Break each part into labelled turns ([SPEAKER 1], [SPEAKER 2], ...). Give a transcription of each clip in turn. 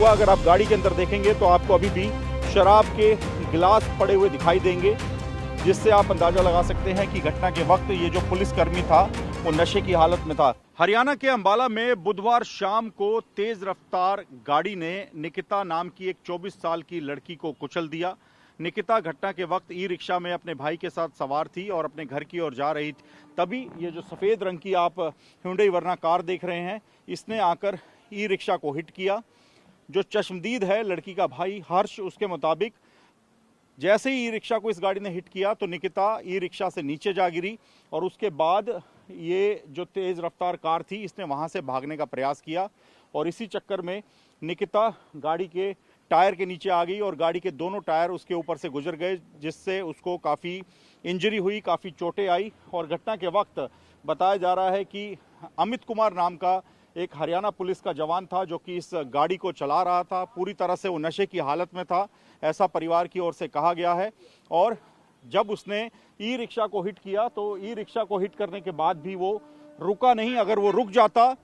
[SPEAKER 1] हुआ। अगर आप गाड़ी के अंदर देखेंगे तो आपको अभी भी शराब के गिलास पड़े हुए दिखाई देंगे, जिससे आप अंदाजा लगा सकते हैं कि घटना के वक्त ये जो पुलिसकर्मी था वो नशे की हालत में था। हरियाणा के अंबाला में बुधवार शाम को तेज रफ्तार गाड़ी ने निकिता नाम की एक 24 साल की लड़की को कुचल दिया। निकिता घटना के वक्त ई रिक्शा में अपने भाई के साथ सवार थी और अपने घर की ओर जा रही थी। तभी ये जो सफ़ेद रंग की आप हुंडई वर्ना कार देख रहे हैं, इसने आकर ई रिक्शा को हिट किया। जो चश्मदीद है लड़की का भाई हर्ष, उसके मुताबिक जैसे ही ई रिक्शा को इस गाड़ी ने हिट किया तो निकिता ई रिक्शा से नीचे जा गिरी और उसके बाद ये जो तेज़ रफ्तार कार थी इसने वहाँ से भागने का प्रयास किया और इसी चक्कर में निकिता गाड़ी के टायर के नीचे आ गई और गाड़ी के दोनों टायर उसके ऊपर से गुजर गए, जिससे उसको काफ़ी इंजरी हुई, काफ़ी चोटें आई। और घटना के वक्त बताया जा रहा है कि अमित कुमार नाम का एक हरियाणा पुलिस का जवान था जो कि इस गाड़ी को चला रहा था। पूरी तरह से वो नशे की हालत में था, ऐसा परिवार की ओर से कहा गया है। और जब उसने ई रिक्शा को हिट किया तो ई रिक्शा को हिट करने के बाद भी वो रुका नहीं। अगर वो रुक जाता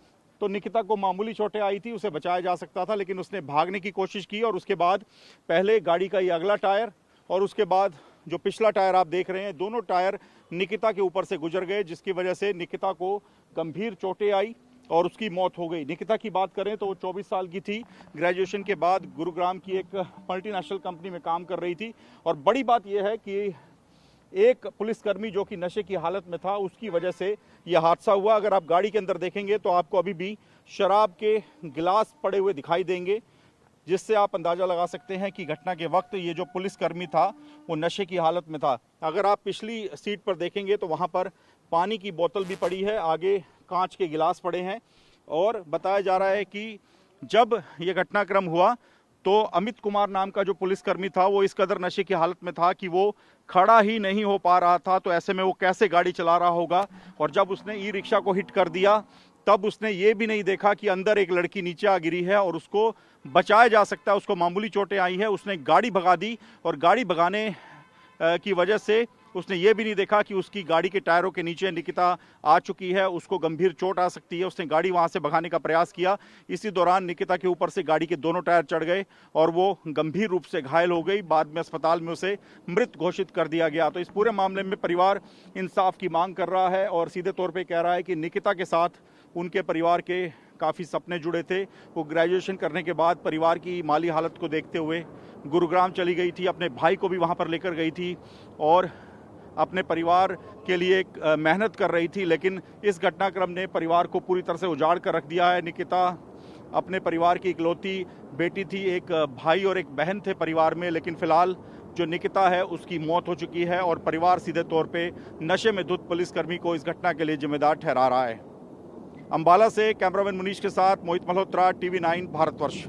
[SPEAKER 1] तो निकिता को मामूली चोटें आई थी, उसे बचाया जा सकता था, लेकिन उसने भागने की कोशिश की और उसके बाद पहले गाड़ी का ये अगला टायर और उसके बाद जो पिछला टायर आप देख रहे हैं, दोनों टायर निकिता के ऊपर से गुजर गए, जिसकी वजह से निकिता को गंभीर चोटें आई और उसकी मौत हो गई। निकिता की बात करें तो वो 24 साल की थी, ग्रेजुएशन के बाद गुरुग्राम की एक मल्टीनेशनल कंपनी में काम कर रही थी। और बड़ी बात यह है कि एक पुलिसकर्मी जो कि नशे की हालत में था, उसकी वजह से यह हादसा हुआ। अगर आप गाड़ी के अंदर देखेंगे तो आपको अभी भी शराब के गिलास पड़े हुए दिखाई देंगे, जिससे आप अंदाजा लगा सकते हैं कि घटना के वक्त ये जो पुलिसकर्मी था वो नशे की हालत में था। अगर आप पिछली सीट पर देखेंगे तो वहाँ पर पानी की बोतल भी पड़ी है, आगे कांच के गिलास पड़े हैं। और बताया जा रहा है कि जब ये घटनाक्रम हुआ तो अमित कुमार नाम का जो पुलिसकर्मी था वो इस कदर नशे की हालत में था कि वो खड़ा ही नहीं हो पा रहा था। तो ऐसे में वो कैसे गाड़ी चला रहा होगा। और जब उसने ई रिक्शा को हिट कर दिया तब उसने ये भी नहीं देखा कि अंदर एक लड़की नीचे आ गिरी है और उसको बचाया जा सकता है, उसको मामूली चोटें आई है। उसने गाड़ी भगा दी और गाड़ी भगाने की वजह से उसने ये भी नहीं देखा कि उसकी गाड़ी के टायरों के नीचे निकिता आ चुकी है, उसको गंभीर चोट आ सकती है। उसने गाड़ी वहां से भगाने का प्रयास किया। इसी दौरान निकिता के ऊपर से गाड़ी के दोनों टायर चढ़ गए और वो गंभीर रूप से घायल हो गई। बाद में अस्पताल में उसे मृत घोषित कर दिया गया। तो इस पूरे मामले में परिवार इंसाफ की मांग कर रहा है और सीधे तौर पर कह रहा है कि निकिता के साथ उनके परिवार के काफ़ी सपने जुड़े थे। वो ग्रेजुएशन करने के बाद परिवार की माली हालत को देखते हुए गुरुग्राम चली गई थी, अपने भाई को भी वहाँ पर लेकर गई थी और अपने परिवार के लिए एक मेहनत कर रही थी। लेकिन इस घटनाक्रम ने परिवार को पूरी तरह से उजाड़ कर रख दिया है। निकिता अपने परिवार की इकलौती बेटी थी, एक भाई और एक बहन थे परिवार में, लेकिन फिलहाल जो निकिता है उसकी मौत हो चुकी है और परिवार सीधे तौर पे नशे में धुत पुलिसकर्मी को इस घटना के लिए जिम्मेदार ठहरा रहा है। अंबाला से कैमरामैन मुनीश के साथ मोहित मल्होत्रा, TV9 भारतवर्ष।